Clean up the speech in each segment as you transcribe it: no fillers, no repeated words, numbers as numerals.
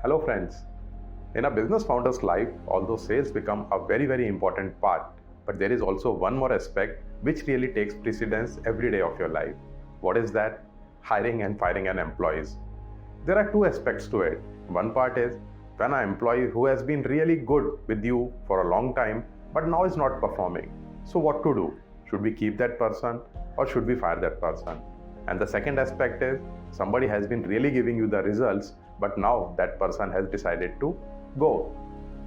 Hello friends. In a business founder's life, although sales become a very important part, but there is also one more aspect which really takes precedence every day of your life. What is that? Hiring and firing an employees. There are two aspects to it. One part is when an employee who has been really good with you for a long time but now is not performing. So what to do? Should we keep that person or should we fire that person? And the second aspect is somebody has been really giving you the results, but now that person has decided to go.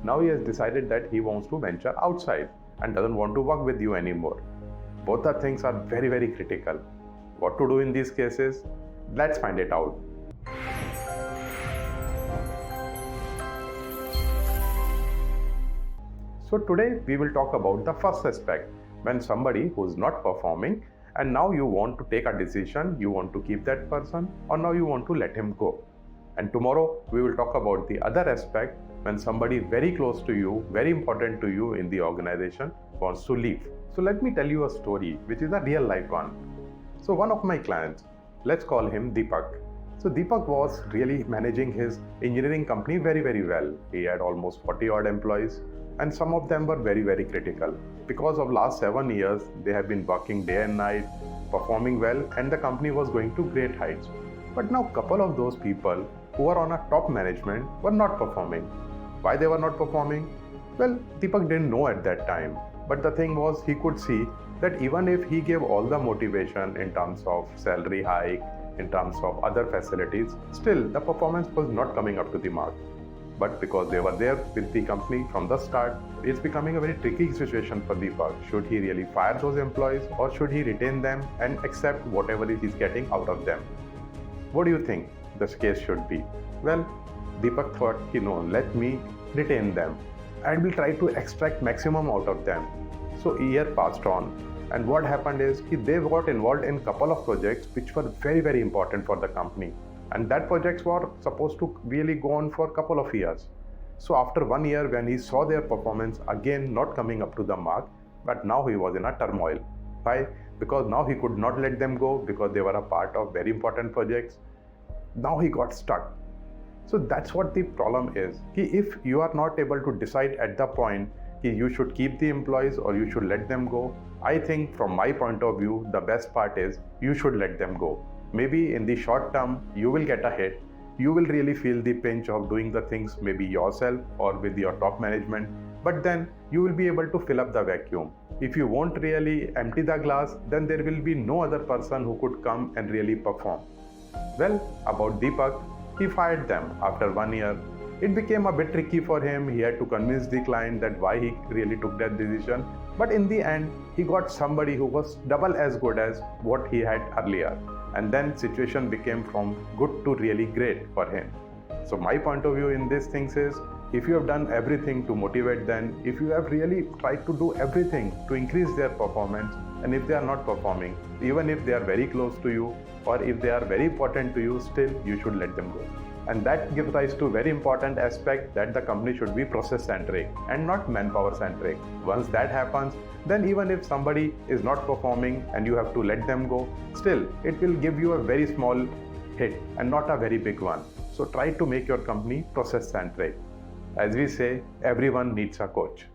Now he has decided that he wants to venture outside and doesn't want to work with you anymore. Both the things are very critical. What to do in these cases? Let's find it out. So today we will talk about the first aspect, when somebody who is not performing and now you want to take a decision, you want to keep that person or now you want to let him go. And tomorrow we will talk about the other aspect, when somebody very close to you, very important to you in the organization wants to leave. So let me tell you a story which is a real life one. So one of my clients, let's call him Deepak. So Deepak was really managing his engineering company very well. He had almost 40 odd employees and some of them were very critical. Because of last 7 years, they have been working day and night, performing well, and the company was going to great heights. But now couple of those people who were on a top management were not performing. Why they were not performing? Well, Deepak didn't know at that time. But the thing was, he could see that even if he gave all the motivation in terms of salary hike, in terms of other facilities, still the performance was not coming up to the mark. But because they were there with the company from the start, it's becoming a very tricky situation for Deepak. Should he really fire those employees or should he retain them and accept whatever he's getting out of them? What do you think the case should be? Well, Deepak thought, let me retain them and will try to extract maximum out of them. So a year passed on, and what happened is they got involved in a couple of projects which were very important for the company. And that projects were supposed to really go on for a couple of years. So after 1 year, when he saw their performance again not coming up to the mark, but now he was in a turmoil. Why? Because now he could not let them go because they were a part of very important projects. Now he got stuck. So that's what the problem is. If you are not able to decide at the point you should keep the employees or you should let them go, I think from my point of view, the best part is you should let them go. Maybe in the short term, you will get a hit. You will really feel the pinch of doing the things maybe yourself or with your top management, but then you will be able to fill up the vacuum. If you won't really empty the glass, then there will be no other person who could come and really perform. Well, about Deepak, he fired them after 1 year. It became a bit tricky for him. He had to convince the client that why he really took that decision. But in the end, he got somebody who was double as good as what he had earlier. And then situation became from good to really great for him. So my point of view in these things is, if you have done everything to motivate them, if you have really tried to do everything to increase their performance, and if they are not performing, even if they are very close to you or if they are very important to you, still you should let them go. And that gives rise to very important aspect that the company should be process-centric and not manpower-centric. Once that happens, then even if somebody is not performing and you have to let them go, still it will give you a very small hit and not a very big one. So try to make your company process-centric. As we say, everyone needs a coach.